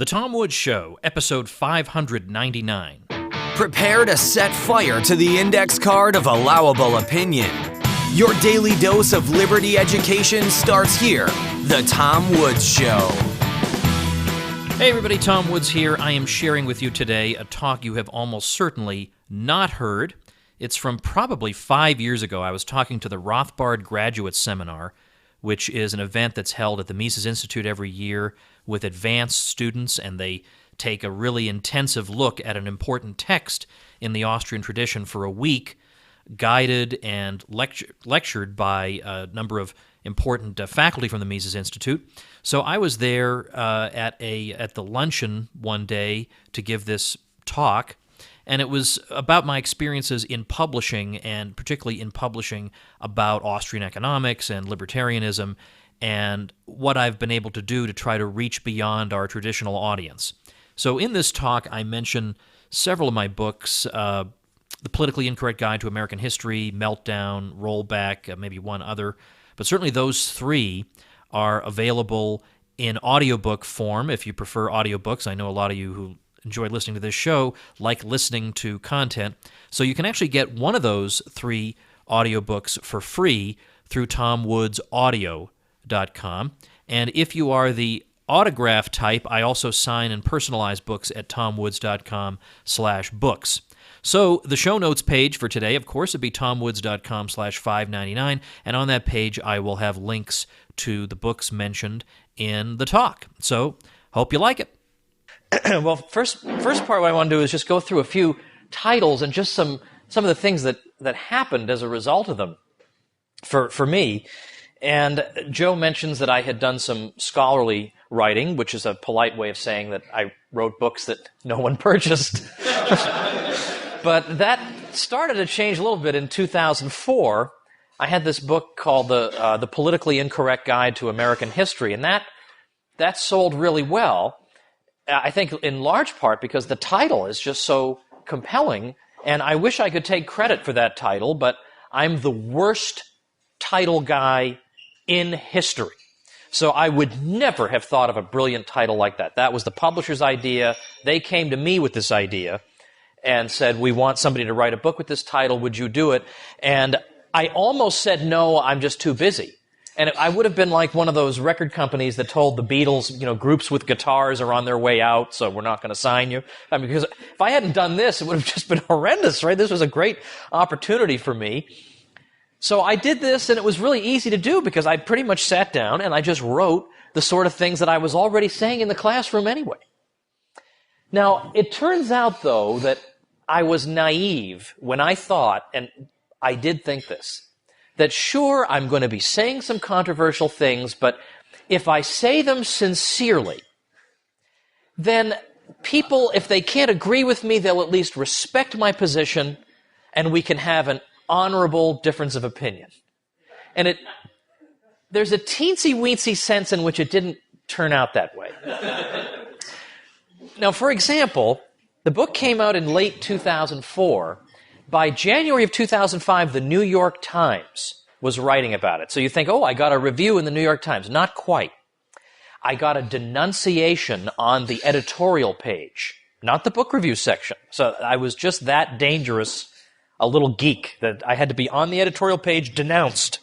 The Tom Woods Show, episode 599. Prepare to set fire to the index card of allowable opinion. Your daily dose of liberty education starts here. The Tom Woods Show. Hey everybody, Tom Woods here. I am sharing with you today a talk you have almost certainly not heard. It's from probably 5 years ago. I was talking to the Rothbard Graduate Seminar, which is an event that's held at the Mises Institute every year with advanced students, and they take a really intensive look at an important text in the Austrian tradition for a week, guided and lectured by a number of important faculty from the Mises Institute. So I was there at the luncheon one day to give this talk, and it was about my experiences in publishing, and particularly in publishing about Austrian economics and libertarianism, and what I've been able to do to try to reach beyond our traditional audience. So in this talk, I mention several of my books, The Politically Incorrect Guide to American History, Meltdown, Rollback, maybe one other, but certainly those three are available in audiobook form if you prefer audiobooks. I know a lot of you who enjoy listening to this show like listening to content. So you can actually get one of those three audiobooks for free through tomwoodsaudio.com. And if you are the autograph type, I also sign and personalize books at tomwoods.com/books. So the show notes page for today, of course, would be tomwoods.com/599, and on that page I will have links to the books mentioned in the talk. So hope you like it. Well, first part what I want to do is just go through a few titles and just some of the things that happened as a result of them for me. And Joe mentions that I had done some scholarly writing, which is a polite way of saying that I wrote books that no one purchased. But that started to change a little bit in 2004. I had this book called The Politically Incorrect Guide to American History, and that sold really well. I think in large part because the title is just so compelling, and I wish I could take credit for that title, but I'm the worst title guy in history. So I would never have thought of a brilliant title like that. That was the publisher's idea. They came to me with this idea and said, we want somebody to write a book with this title. Would you do it? And I almost said, no, I'm just too busy. And I would have been like one of those record companies that told the Beatles, groups with guitars are on their way out, so we're not going to sign you. I mean, because if I hadn't done this, it would have just been horrendous, right? This was a great opportunity for me. So I did this, and it was really easy to do because I pretty much sat down and I just wrote the sort of things that I was already saying in the classroom anyway. Now, it turns out, though, that I was naive when I thought, and I did think this, that sure, I'm going to be saying some controversial things, but if I say them sincerely, then people, if they can't agree with me, they'll at least respect my position, and we can have an honorable difference of opinion. And there's a teensy-weensy sense in which it didn't turn out that way. Now, for example, the book came out in late 2004. By January of 2005, the New York Times was writing about it. So you think, oh, I got a review in the New York Times. Not quite. I got a denunciation on the editorial page, not the book review section. So I was just that dangerous, a little geek, that I had to be on the editorial page denounced.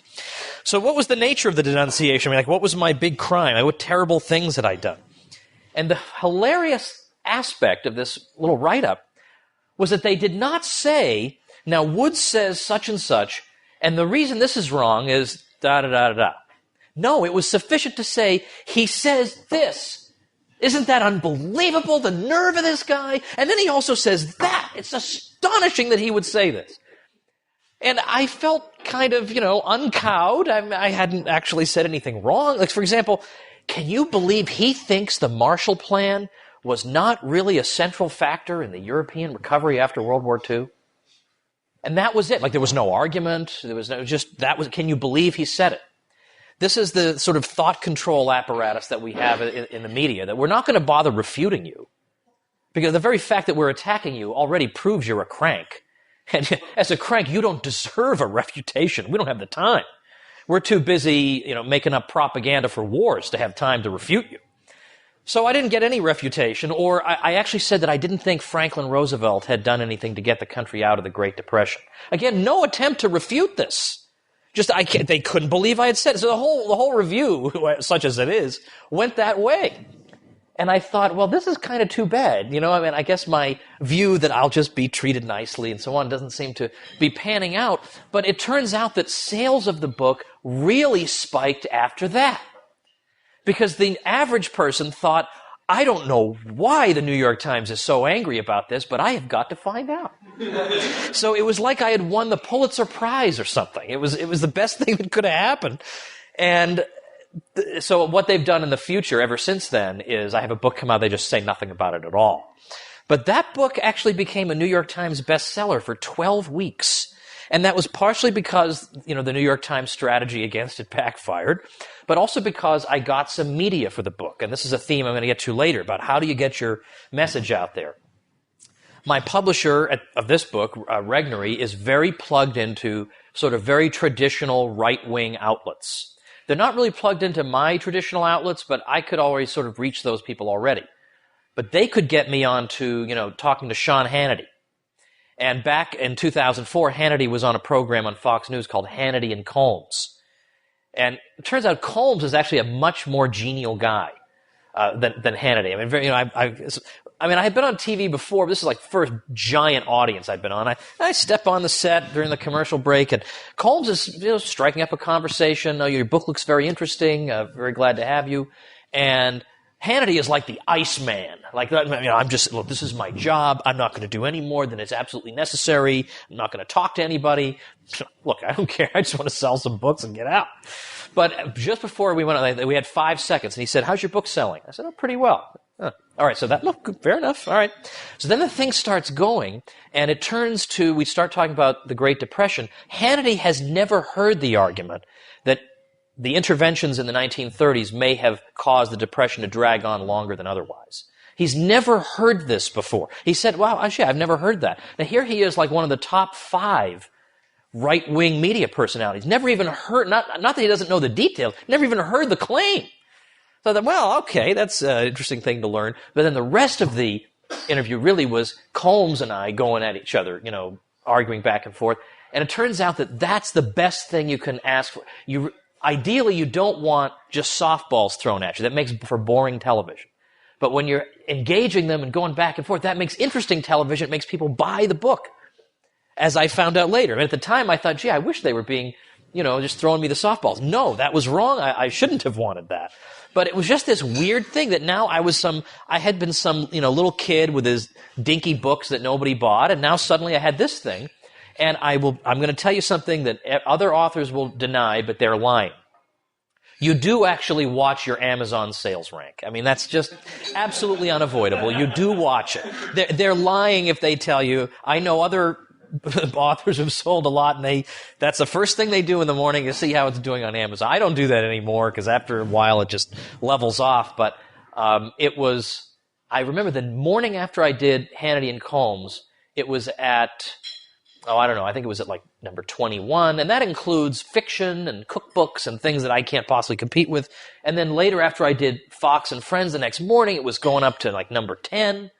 So what was the nature of the denunciation? I mean, what was my big crime? What terrible things had I done? And the hilarious aspect of this little write-up was that they did not say, now Woods says such and such, and the reason this is wrong is da-da-da-da-da. No, it was sufficient to say, he says this. Isn't that unbelievable, the nerve of this guy? And then he also says that. It's astonishing that he would say this. And I felt kind of, uncowed. I hadn't actually said anything wrong. Like, for example, can you believe he thinks the Marshall Plan was not really a central factor in the European recovery after World War II? And that was it. Like, there was no argument. There was no, can you believe he said it? This is the sort of thought control apparatus that we have in the media, that we're not going to bother refuting you, because the very fact that we're attacking you already proves you're a crank. And as a crank, you don't deserve a refutation. We don't have the time. We're too busy, making up propaganda for wars to have time to refute you. So I didn't get any refutation, or I actually said that I didn't think Franklin Roosevelt had done anything to get the country out of the Great Depression. Again, no attempt to refute this. They couldn't believe I had said it. So the whole review, such as it is, went that way. And I thought, well, this is kind of too bad. I guess my view that I'll just be treated nicely and so on doesn't seem to be panning out. But it turns out that sales of the book really spiked after that. Because the average person thought, I don't know why the New York Times is so angry about this, but I have got to find out. So it was like I had won the Pulitzer Prize or something. It was the best thing that could have happened. And so what they've done in the future ever since then is I have a book come out, they just say nothing about it at all. But that book actually became a New York Times bestseller for 12 weeks. And that was partially because, the New York Times strategy against it backfired, but also because I got some media for the book. And this is a theme I'm going to get to later about how do you get your message out there. My publisher of this book, Regnery, is very plugged into sort of very traditional right-wing outlets. They're not really plugged into my traditional outlets, but I could always sort of reach those people already. But they could get me on to, talking to Sean Hannity. And back in 2004, Hannity was on a program on Fox News called Hannity and Colmes. And it turns out Colmes is actually a much more genial guy than Hannity. I had been on TV before, but this is like first giant audience I'd been on. I step on the set during the commercial break, and Colmes is striking up a conversation. Oh, your book looks very interesting. Very glad to have you. And Hannity is like the Iceman. Look, this is my job. I'm not going to do any more than is absolutely necessary. I'm not going to talk to anybody. Look, I don't care. I just want to sell some books and get out. But just before we went on, we had 5 seconds, and he said, how's your book selling? I said, oh, pretty well. Huh. All right, so look, fair enough. All right. So then the thing starts going, and it turns to, we start talking about the Great Depression. Hannity has never heard the argument that the interventions in the 1930s may have caused the Depression to drag on longer than otherwise. He's never heard this before. He said, wow, actually, I've never heard that. Now here he is like one of the top 5 right-wing media personalities. Never even heard, not that he doesn't know the details, never even heard the claim. So I thought, well, okay, that's an interesting thing to learn. But then the rest of the interview really was Colmes and I going at each other, arguing back and forth. And it turns out that that's the best thing you can ask for. Ideally, you don't want just softballs thrown at you. That makes for boring television. But when you're engaging them and going back and forth, that makes interesting television. It makes people buy the book, as I found out later. And at the time, I thought, gee, I wish they were being, just throwing me the softballs. No, that was wrong. I shouldn't have wanted that. But it was just this weird thing that now I had been some, little kid with his dinky books that nobody bought, and now suddenly I had this thing. And I'm going to tell you something that other authors will deny, but they're lying. You do actually watch your Amazon sales rank. I mean, that's just absolutely unavoidable. You do watch it. They're lying if they tell you. I know other authors who've sold a lot, and that's the first thing they do in the morning is see how it's doing on Amazon. I don't do that anymore because after a while it just levels off. But I remember the morning after I did Hannity and Colmes, it was at, I don't know, I think it was at like number 21, and that includes fiction and cookbooks and things that I can't possibly compete with. And then later after I did Fox and Friends the next morning, it was going up to like number 10.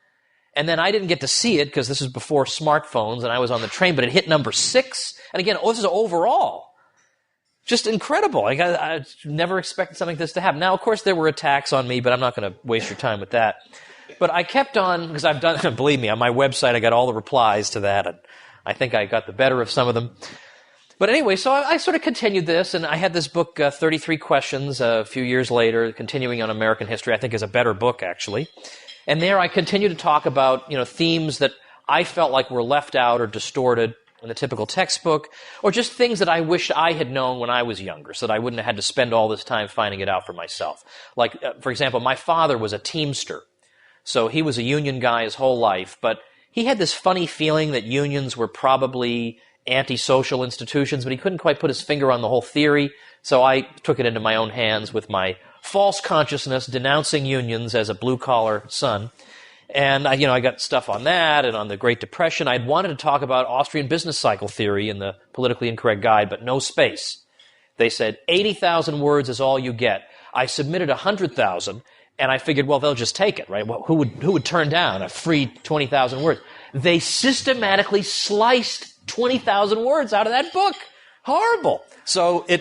And then I didn't get to see it because this was before smartphones and I was on the train, but it hit number 6. And again, this is overall. Just incredible. I never expected something like this to happen. Now, of course, there were attacks on me, but I'm not going to waste your time with that. But I kept on, because I've done, believe me, on my website I got all the replies to that, and I think I got the better of some of them. But anyway, so I sort of continued this, and I had this book, 33 Questions, a few years later, Continuing on American History, I think is a better book, actually. And there I continued to talk about, themes that I felt like were left out or distorted in the typical textbook, or just things that I wished I had known when I was younger, so that I wouldn't have had to spend all this time finding it out for myself. Like, for example, my father was a Teamster, so he was a union guy his whole life, but he had this funny feeling that unions were probably antisocial institutions, but he couldn't quite put his finger on the whole theory, so I took it into my own hands with my false consciousness, denouncing unions as a blue-collar son. And I got stuff on that and on the Great Depression. I'd wanted to talk about Austrian business cycle theory in the Politically Incorrect Guide, but no space. They said 80,000 words is all you get. I submitted 100,000, And I figured, well, they'll just take it, right? Well, who would turn down a free 20,000 words? They systematically sliced 20,000 words out of that book. Horrible.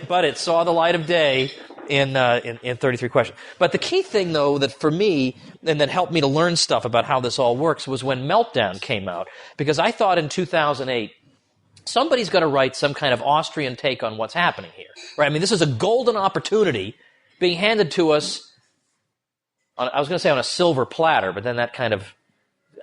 But it saw the light of day in 33 questions. But the key thing, though, that for me, and that helped me to learn stuff about how this all works, was when Meltdown came out. Because I thought in 2008, somebody's got to write some kind of Austrian take on what's happening here. Right? I mean, this is a golden opportunity being handed to us, I was going to say on a silver platter, but then that kind of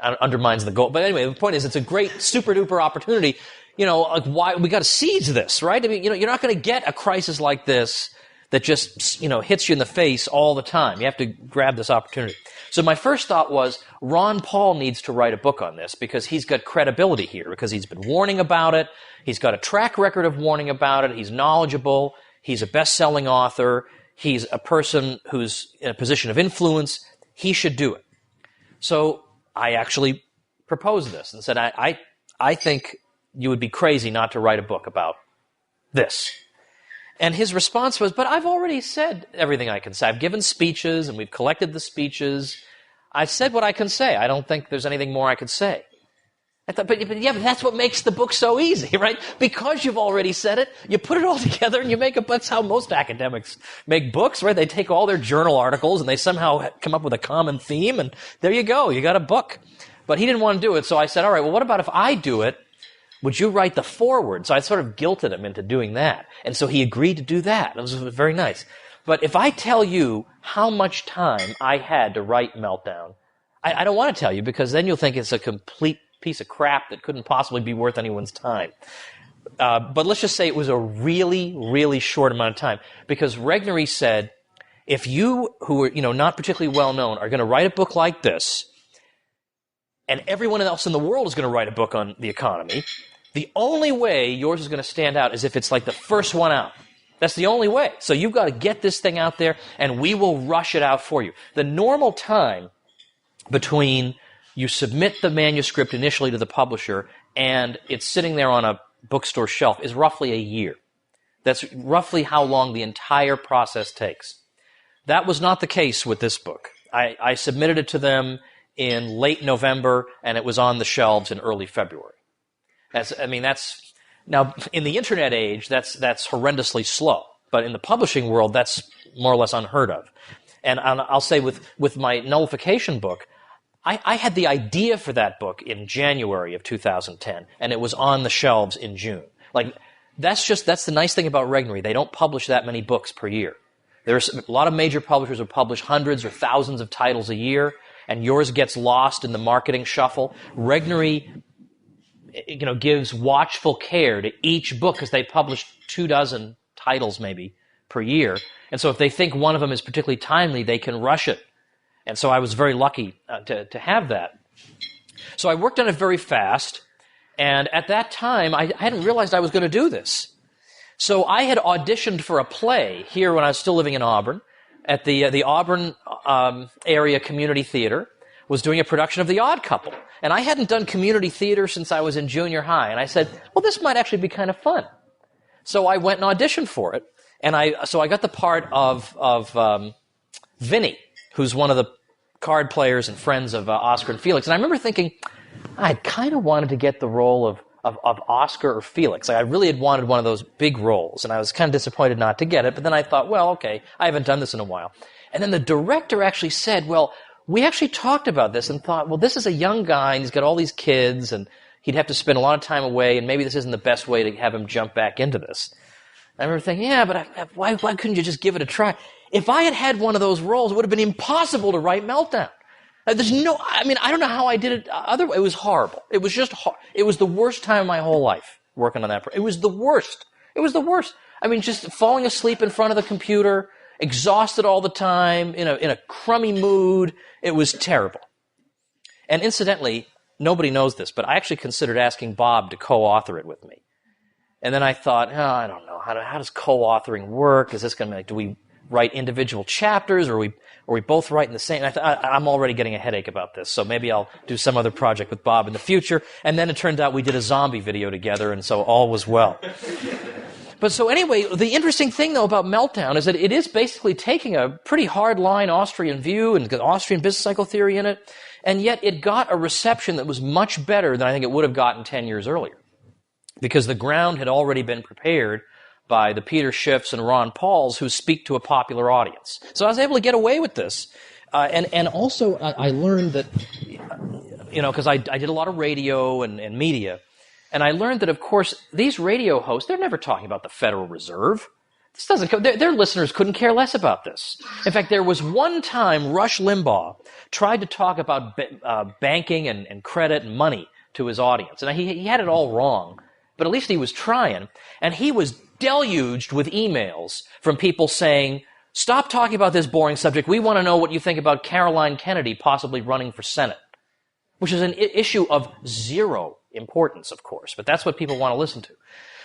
undermines the goal. But anyway, the point is, it's a great, super-duper opportunity. Like why we got to seize this, right? I mean, you're not going to get a crisis like this that just, hits you in the face all the time. You have to grab this opportunity. So my first thought was, Ron Paul needs to write a book on this because he's got credibility here, because he's been warning about it. He's got a track record of warning about it. He's knowledgeable. He's a best-selling author. He's a person who's in a position of influence. He should do it. So I actually proposed this and said, I think you would be crazy not to write a book about this. And his response was, but I've already said everything I can say. I've given speeches, and we've collected the speeches. I've said what I can say. I don't think there's anything more I could say. I thought, but that's what makes the book so easy, right? Because you've already said it, you put it all together and you make a book. That's how most academics make books, right? They take all their journal articles and they somehow come up with a common theme, and there you go. You got a book. But he didn't want to do it, so I said, all right, well, what about if I do it? Would you write the foreword? So I sort of guilted him into doing that. And so he agreed to do that. It was very nice. But if I tell you how much time I had to write Meltdown, I don't want to tell you, because then you'll think it's a complete piece of crap that couldn't possibly be worth anyone's time. But let's just say it was a really, really short amount of time. Because Regnery said, if you, who are not particularly well known, are going to write a book like this, and everyone else in the world is going to write a book on the economy, the only way yours is going to stand out is if it's like the first one out. That's the only way. So you've got to get this thing out there, and we will rush it out for you. The normal time between you submit the manuscript initially to the publisher and it's sitting there on a bookstore shelf is roughly a year. That's roughly how long the entire process takes. That was not the case with this book. I submitted it to them in late November, and it was on the shelves in early February. That's now in the internet age, that's horrendously slow. But in the publishing world, that's more or less unheard of. And I'll say with my nullification book, I had the idea for that book in January of 2010, and it was on the shelves in June. That's the nice thing about Regnery. They don't publish that many books per year. There's a lot of major publishers who publish hundreds or thousands of titles a year, and yours gets lost in the marketing shuffle. Regnery, gives watchful care to each book because they publish 24 titles maybe per year. And so if they think one of them is particularly timely, they can rush it. And so I was very lucky to have that. So I worked on it very fast, and at that time, I hadn't realized I was going to do this. So I had auditioned for a play here when I was still living in Auburn, at the Auburn area community theater, was doing a production of The Odd Couple. And I hadn't done community theater since I was in junior high, and I said, well, this might actually be kind of fun. So I went and auditioned for it, and I got the part of Vinny, who's one of the card players and friends of Oscar and Felix. And I remember thinking, I kind of wanted to get the role of Oscar or Felix. I really had wanted one of those big roles, and I was kind of disappointed not to get it. But then I thought, well, okay, I haven't done this in a while. And then the director actually said, well, we actually talked about this and thought, well, this is a young guy, and he's got all these kids, and he'd have to spend a lot of time away, and maybe this isn't the best way to have him jump back into this. And I remember thinking, yeah, but why couldn't you just give it a try? If I had had one of those roles, it would have been impossible to write Meltdown. I don't know how I did it. It was horrible. It was just it was the worst time of my whole life working on that. It was the worst. It was the worst. I mean, just falling asleep in front of the computer, exhausted all the time, in a crummy mood. It was terrible. And incidentally, nobody knows this, but I actually considered asking Bob to co-author it with me. And then I thought, I don't know, how does co-authoring work? Is this going to do we write individual chapters, or we both write in the same? And I'm already getting a headache about this, so maybe I'll do some other project with Bob in the future. And then it turned out we did a zombie video together, and so all was well. But so anyway, the interesting thing, though, about Meltdown is that it is basically taking a pretty hard-line Austrian view and got Austrian business cycle theory in it, and yet it got a reception that was much better than I think it would have gotten 10 years earlier, because the ground had already been prepared by the Peter Schiffs and Ron Pauls who speak to a popular audience. So I was able to get away with this. And also I learned that, because I did a lot of radio and media, and I learned that, of course, these radio hosts, they're never talking about the Federal Reserve. This doesn't. Their listeners couldn't care less about this. In fact, there was one time Rush Limbaugh tried to talk about banking and credit and money to his audience. And he had it all wrong, but at least he was trying. And he was deluged with emails from people saying, stop talking about this boring subject. We want to know what you think about Caroline Kennedy possibly running for Senate, which is an issue of zero importance, of course, but that's what people want to listen to.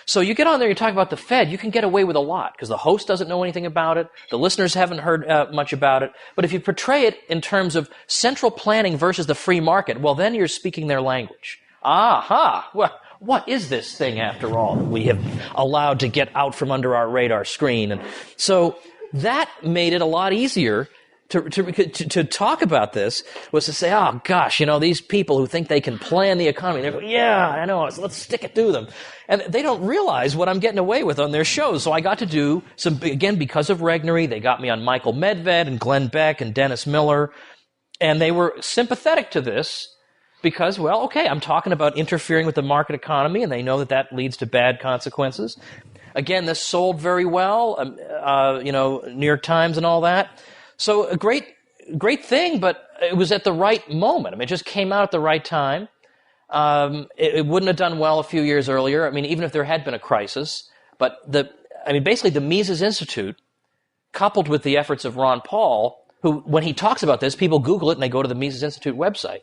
So you get on there, you talk about the Fed, you can get away with a lot because the host doesn't know anything about it, the listeners haven't heard much about it, but if you portray it in terms of central planning versus the free market, well, then you're speaking their language. Aha! Well, what is this thing, after all, that we have allowed to get out from under our radar screen? And so that made it a lot easier to talk about this, was to say, oh gosh, these people who think they can plan the economy, they go, yeah, I know, let's stick it to them. And they don't realize what I'm getting away with on their shows. So I got to do some, again, because of Regnery, they got me on Michael Medved and Glenn Beck and Dennis Miller, and they were sympathetic to this because, well, okay, I'm talking about interfering with the market economy, and they know that leads to bad consequences. Again, this sold very well, New York Times and all that. So a great thing, but it was at the right moment. I mean, it just came out at the right time. It wouldn't have done well a few years earlier. I mean, even if there had been a crisis. But basically the Mises Institute, coupled with the efforts of Ron Paul, who, when he talks about this, people Google it and they go to the Mises Institute website,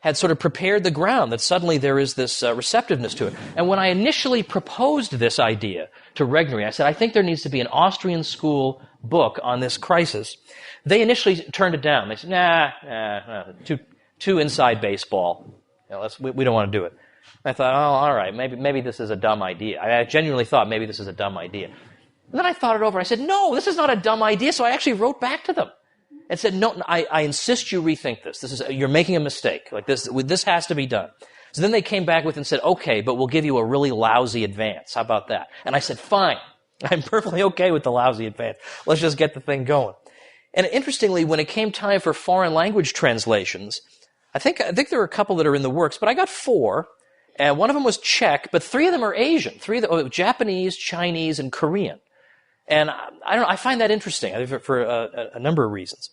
had sort of prepared the ground that suddenly there is this receptiveness to it. And when I initially proposed this idea to Regnery, I said, I think there needs to be an Austrian school book on this crisis. They initially turned it down. They said, nah, too inside baseball. We don't want to do it. And I thought, oh, all right, maybe this is a dumb idea. I genuinely thought maybe this is a dumb idea. And then I thought it over. I said, no, this is not a dumb idea. So I actually wrote back to them and said, no, I insist you rethink this. You're making a mistake. Like this has to be done. So then they came back with and said, okay, but we'll give you a really lousy advance. How about that? And I said, fine. I'm perfectly okay with the lousy advance. Let's just get the thing going. And interestingly, when it came time for foreign language translations, I think there are a couple that are in the works, but I got 4. And one of them was Czech, but 3 of them are Asian. 3 of them, Japanese, Chinese, and Korean. And I find that interesting for a number of reasons.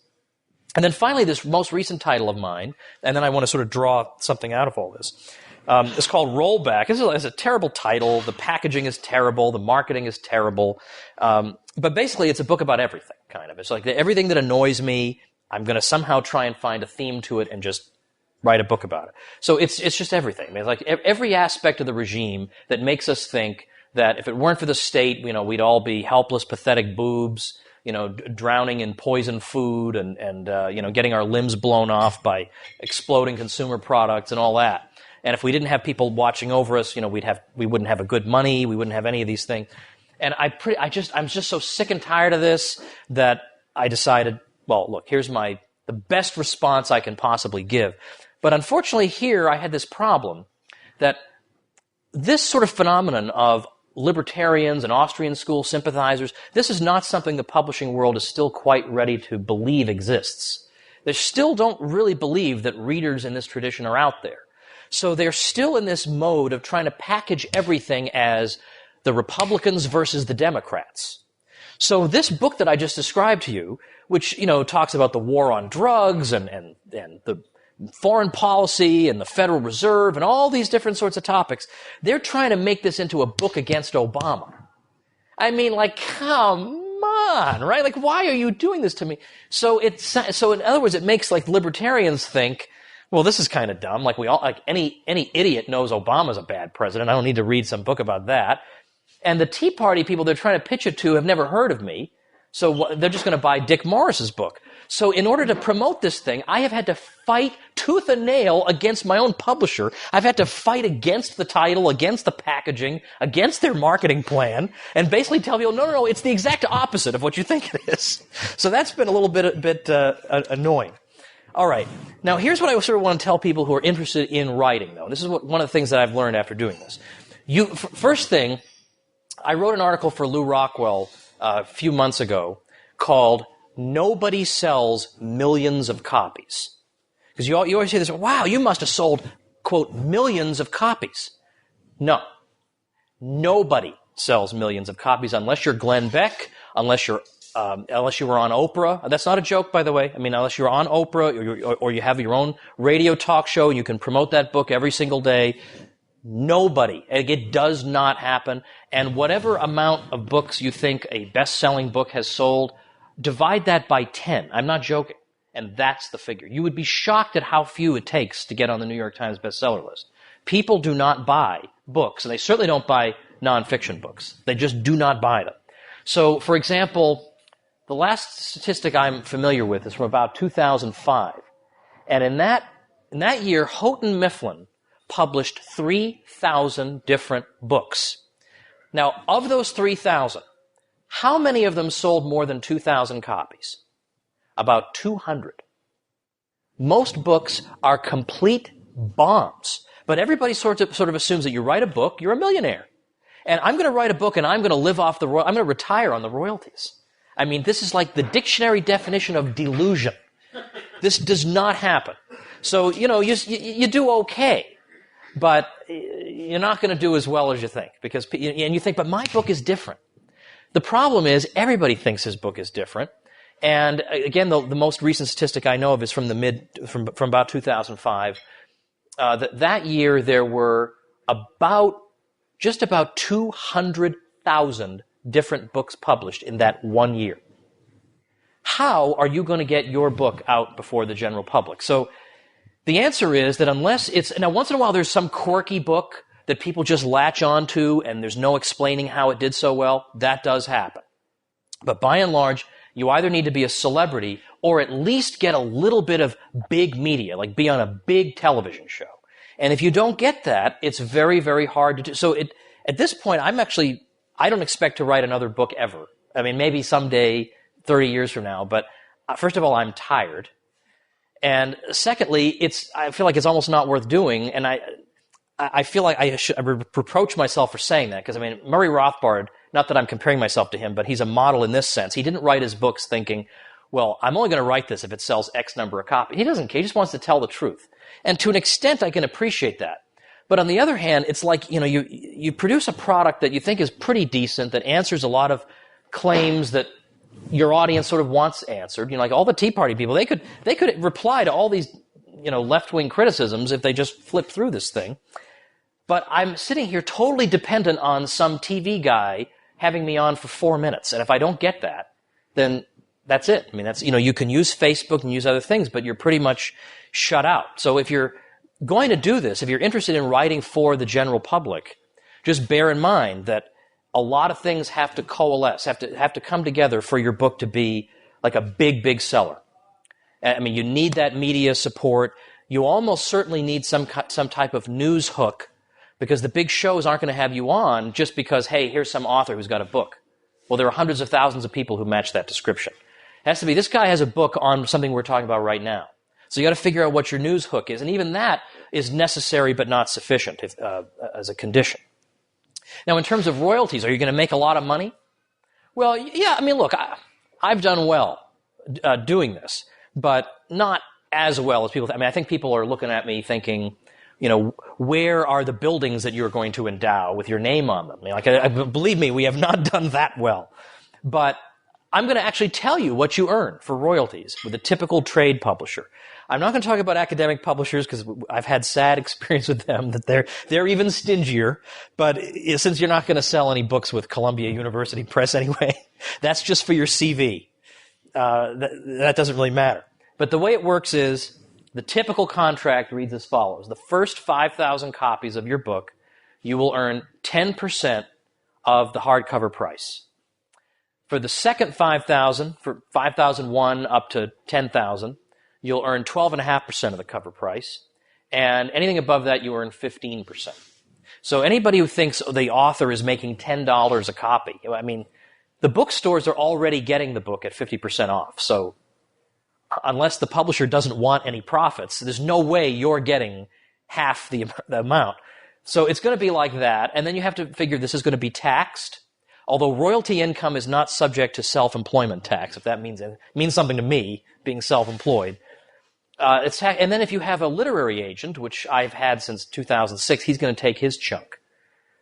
And then finally, this most recent title of mine, and then I want to sort of draw something out of all this. It's called Rollback. It's a terrible title. The packaging is terrible. The marketing is terrible. But basically, it's a book about everything, kind of. It's like everything that annoys me, I'm going to somehow try and find a theme to it and just write a book about it. So it's just everything. I mean, like every aspect of the regime that makes us think that if it weren't for the state, we'd all be helpless, pathetic boobs, drowning in poison food and getting our limbs blown off by exploding consumer products and all that. And if we didn't have people watching over us, we wouldn't have a good money, we wouldn't have any of these things. And I'm just so sick and tired of this that I decided, well, look, here's the best response I can possibly give. But unfortunately here I had this problem that this sort of phenomenon of libertarians and Austrian school sympathizers, this is not something the publishing world is still quite ready to believe exists. They still don't really believe that readers in this tradition are out there. So they're still in this mode of trying to package everything as the Republicans versus the Democrats. So this book that I just described to you, which, talks about the war on drugs and the foreign policy and the Federal Reserve and all these different sorts of topics, they're trying to make this into a book against Obama. I mean, like, come on, right? Like, why are you doing this to me? So in other words, it makes like libertarians think, well, this is kind of dumb. Like any idiot knows Obama's a bad president. I don't need to read some book about that. And the Tea Party people they're trying to pitch it to have never heard of me. So they're just going to buy Dick Morris's book. So in order to promote this thing, I have had to fight tooth and nail against my own publisher. I've had to fight against the title, against the packaging, against their marketing plan, and basically tell people, no, it's the exact opposite of what you think it is. So that's been a little bit annoying. All right. Now, here's what I sort of want to tell people who are interested in writing, though. This is one of the things that I've learned after doing this. First thing, I wrote an article for Lou Rockwell a few months ago called "Nobody Sells Millions of Copies." Because you always hear this, wow, you must have sold, quote, millions of copies. No. Nobody sells millions of copies unless you're Glenn Beck, unless you were on Oprah. That's not a joke, by the way. I mean, unless you're on Oprah or you have your own radio talk show and you can promote that book every single day. Nobody. It does not happen. And whatever amount of books you think a best-selling book has sold, divide that by 10. I'm not joking. And that's the figure. You would be shocked at how few it takes to get on the New York Times bestseller list. People do not buy books, and they certainly don't buy nonfiction books. They just do not buy them. So, for example, the last statistic I'm familiar with is from about 2005. And in that year, Houghton Mifflin published 3,000 different books. Now, of those 3,000, how many of them sold more than 2,000 copies? About 200. Most books are complete bombs. But everybody sort of assumes that you write a book, you're a millionaire. And I'm going to write a book and I'm going to live off I'm going to retire on the royalties. I mean, this is like the dictionary definition of delusion. This does not happen. So, you do okay. But you're not going to do as well as you think. And you think, but my book is different. The problem is everybody thinks his book is different. And again, the most recent statistic I know of is from about 2005. That year there were just about 200,000 different books published in that 1 year. How are you going to get your book out before the general public? So the answer is that now once in a while there's some quirky book that people just latch on to and there's no explaining how it did so well. That does happen. But by and large, you either need to be a celebrity or at least get a little bit of big media, like be on a big television show. And if you don't get that, it's very, very hard to do. So at this point, I don't expect to write another book ever. I mean, maybe someday, 30 years from now, but first of all, I'm tired. And secondly, I feel like it's almost not worth doing, and I feel like I reproach myself for saying that, because, I mean, Murray Rothbard, not that I'm comparing myself to him, but he's a model in this sense. He didn't write his books thinking, well, I'm only going to write this if it sells X number of copies. He doesn't care. He just wants to tell the truth. And to an extent, I can appreciate that. But on the other hand, it's like, you produce a product that you think is pretty decent, that answers a lot of claims that your audience sort of wants answered. Like all the Tea Party people, they could reply to all these, left-wing criticisms if they just flip through this thing. But I'm sitting here totally dependent on some TV guy having me on for 4 minutes. And if I don't get that, then that's it. I mean, you can use Facebook and use other things, but you're pretty much shut out. So if you're going to do this, if you're interested in writing for the general public, just bear in mind that a lot of things have to coalesce, have to come together for your book to be like a big, big seller. I mean, you need that media support. You almost certainly need some type of news hook, because the big shows aren't going to have you on just because, hey, here's some author who's got a book. Well, there are hundreds of thousands of people who match that description. It has to be, this guy has a book on something we're talking about right now. So you got to figure out what your news hook is, and even that is necessary but not sufficient as a condition. Now, in terms of royalties, are you going to make a lot of money? Well, yeah, I mean, look, I've done well doing this, but not as well as people. I mean, I think people are looking at me thinking, where are the buildings that you're going to endow with your name on them? I mean, believe me, we have not done that well. But I'm going to actually tell you what you earn for royalties with a typical trade publisher. I'm not going to talk about academic publishers because I've had sad experience with them that they're even stingier. But since you're not going to sell any books with Columbia University Press anyway, that's just for your CV. That doesn't really matter. But the way it works is the typical contract reads as follows. The first 5,000 copies of your book, you will earn 10% of the hardcover price. For the second 5,000, for 5,001 up to 10,000, you'll earn 12.5% of the cover price. And anything above that, you earn 15%. So anybody who thinks the author is making $10 a copy, I mean, the bookstores are already getting the book at 50% off. So unless the publisher doesn't want any profits, there's no way you're getting half the amount. So it's going to be like that. And then you have to figure this is going to be taxed. Although royalty income is not subject to self-employment tax, if that means something to me, being self-employed. And then if you have a literary agent, which I've had since 2006, he's going to take his chunk.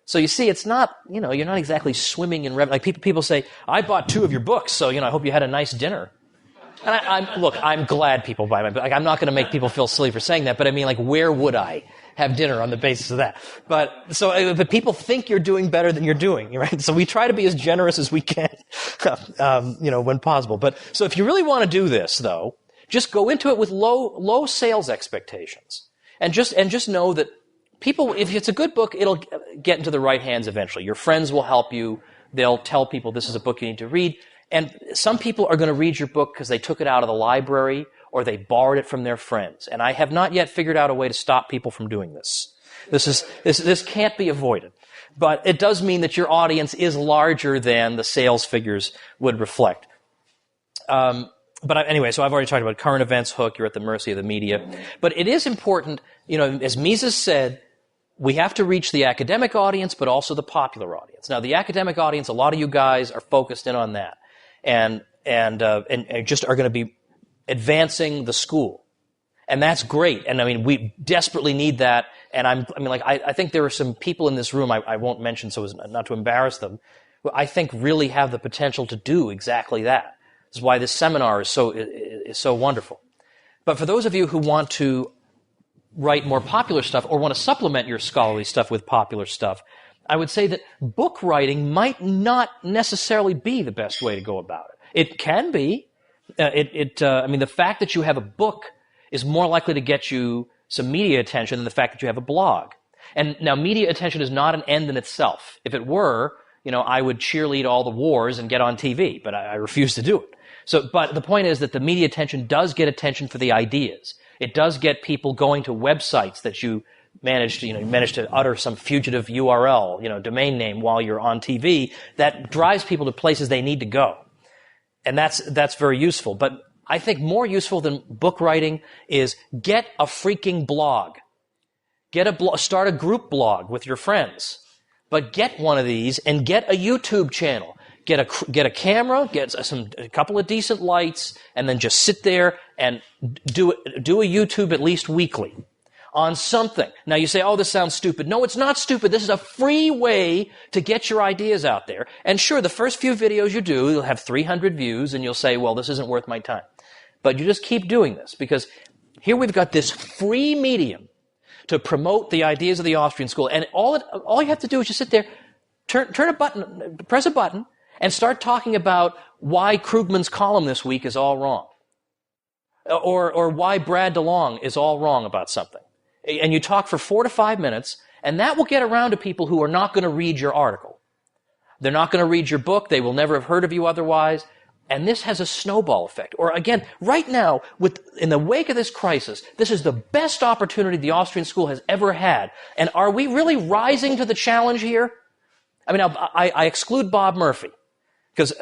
So you see, it's not, you're not exactly swimming in revenue. Like people say, I bought 2 of your books, so, I hope you had a nice dinner. And I'm glad people buy my book. Like, I'm not going to make people feel silly for saying that, but I mean, like, where would I have dinner on the basis of that? But people think you're doing better than you're doing, right? So we try to be as generous as we can, when possible. But so if you really want to do this, though, just go into it with low sales expectations, and just know that people, if it's a good book, it'll get into the right hands eventually. Your friends will help you. They'll tell people this is a book you need to read. And some people are going to read your book because they took it out of the library or they borrowed it from their friends. And I have not yet figured out a way to stop people from doing this. This can't be avoided. But it does mean that your audience is larger than the sales figures would reflect. Anyway, so I've already talked about current events hook. You're at the mercy of the media. But it is important, as Mises said, we have to reach the academic audience, but also the popular audience. Now, the academic audience, a lot of you guys are focused in on that. And just are going to be advancing the school. And that's great. And I mean, we desperately need that. And I think there are some people in this room, I won't mention so as not to embarrass them, who I think really have the potential to do exactly that. This is why this seminar is so wonderful. But for those of you who want to write more popular stuff or want to supplement your scholarly stuff with popular stuff, I would say that book writing might not necessarily be the best way to go about it. It can be. The fact that you have a book is more likely to get you some media attention than the fact that you have a blog. And now media attention is not an end in itself. If it were, I would cheerlead all the wars and get on TV, but I refuse to do it. But the point is that the media attention does get attention for the ideas. It does get people going to websites that you managed to utter some fugitive URL, domain name while you're on TV. That drives people to places they need to go. And that's very useful. But I think more useful than book writing is get a freaking blog. Start a group blog with your friends. But get one of these and get a YouTube channel. Get a camera, get a couple of decent lights, and then just sit there and do a YouTube at least weekly on something. Now you say, oh, this sounds stupid. No, it's not stupid. This is a free way to get your ideas out there. And sure, the first few videos you do, you'll have 300 views, and you'll say, well, this isn't worth my time. But you just keep doing this, because here we've got this free medium to promote the ideas of the Austrian school. And all you have to do is just sit there, turn a button, press a button, and start talking about why Krugman's column this week is all wrong. Or why Brad DeLong is all wrong about something. And you talk for 4 to 5 minutes, and that will get around to people who are not going to read your article. They're not going to read your book. They will never have heard of you otherwise. And this has a snowball effect. Or again, right now, in the wake of this crisis, this is the best opportunity the Austrian school has ever had. And are we really rising to the challenge here? I mean, I exclude Bob Murphy. Because,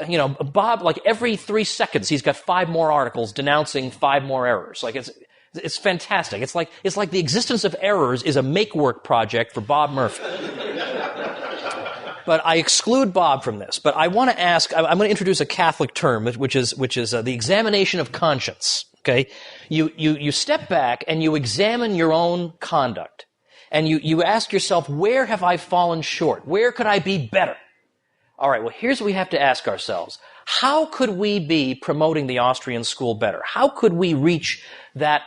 Bob, like every 3 seconds, he's got 5 more articles denouncing 5 more errors. Like, it's fantastic. It's like the existence of errors is a make-work project for Bob Murphy. But I exclude Bob from this. But I want to ask, I'm going to introduce a Catholic term, which is the examination of conscience. Okay? You step back and you examine your own conduct. And you ask yourself, where have I fallen short? Where could I be better? All right, well, here's what we have to ask ourselves. How could we be promoting the Austrian school better? How could we reach that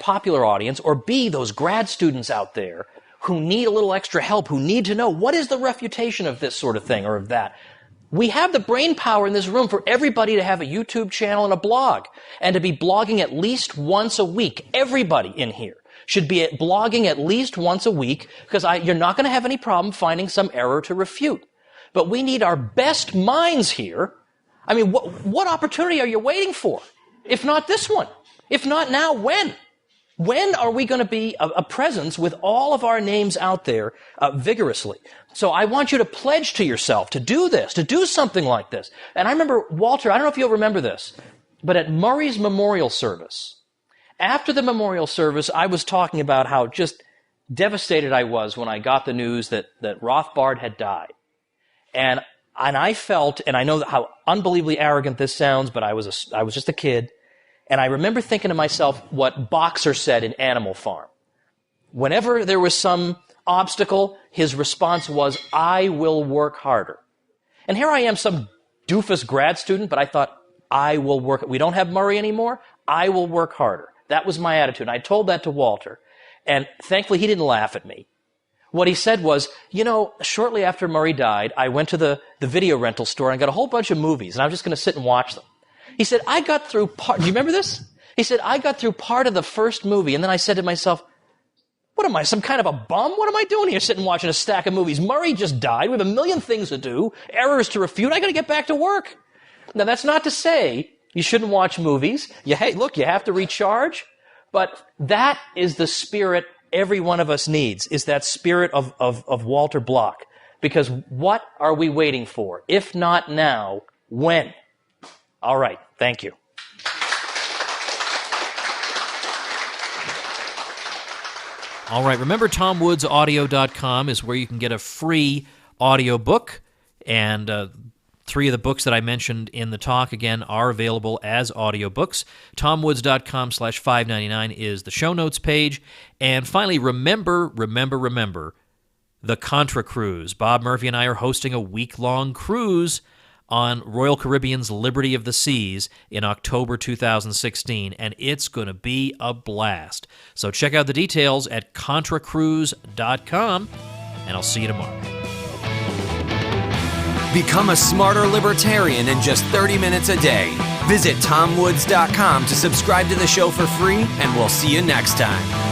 popular audience, or B, those grad students out there who need a little extra help, who need to know what is the refutation of this sort of thing or of that? We have the brain power in this room for everybody to have a YouTube channel and a blog, and to be blogging at least once a week. Everybody in here should be blogging at least once a week, because you're not going to have any problem finding some error to refute. but we need our best minds here. I mean, what opportunity are you waiting for? If not this one? If not now, when? When are we going to be a presence with all of our names out there vigorously? So I want you to pledge to yourself to do this, to do something like this. And I remember, Walter, I don't know if you'll remember this, but at Murray's memorial service, after the memorial service, I was talking about how just devastated I was when I got the news that Rothbard had died. And I felt, and I know how unbelievably arrogant this sounds, but I was just a kid. And I remember thinking to myself what Boxer said in Animal Farm. Whenever there was some obstacle, his response was, I will work harder. And here I am, some doofus grad student, but I thought, I will work. We don't have Murray anymore. I will work harder. That was my attitude. And I told that to Walter. And thankfully, he didn't laugh at me. What he said was, shortly after Murray died, I went to the video rental store and got a whole bunch of movies, and I was just going to sit and watch them. He said, I got through part, do you remember this? He said, I got through part of the first movie, and then I said to myself, what am I, some kind of a bum? What am I doing here sitting watching a stack of movies? Murray just died. We have a million things to do, errors to refute. I got to get back to work. Now, that's not to say you shouldn't watch movies. Hey, look, you have to recharge. But that is the spirit every one of us needs, is that spirit of Walter Block. Because what are we waiting for? If not now, when? All right. Thank you. All right. Remember, TomWoodsAudio.com is where you can get a free audiobook. And 3 of the books that I mentioned in the talk, again, are available as audiobooks. TomWoods.com/599 is the show notes page. And finally, remember, the Contra Cruise. Bob Murphy and I are hosting a week-long cruise on Royal Caribbean's Liberty of the Seas in October 2016, and it's going to be a blast. So check out the details at ContraCruise.com, and I'll see you tomorrow. Become a smarter libertarian in just 30 minutes a day. Visit TomWoods.com to subscribe to the show for free, and we'll see you next time.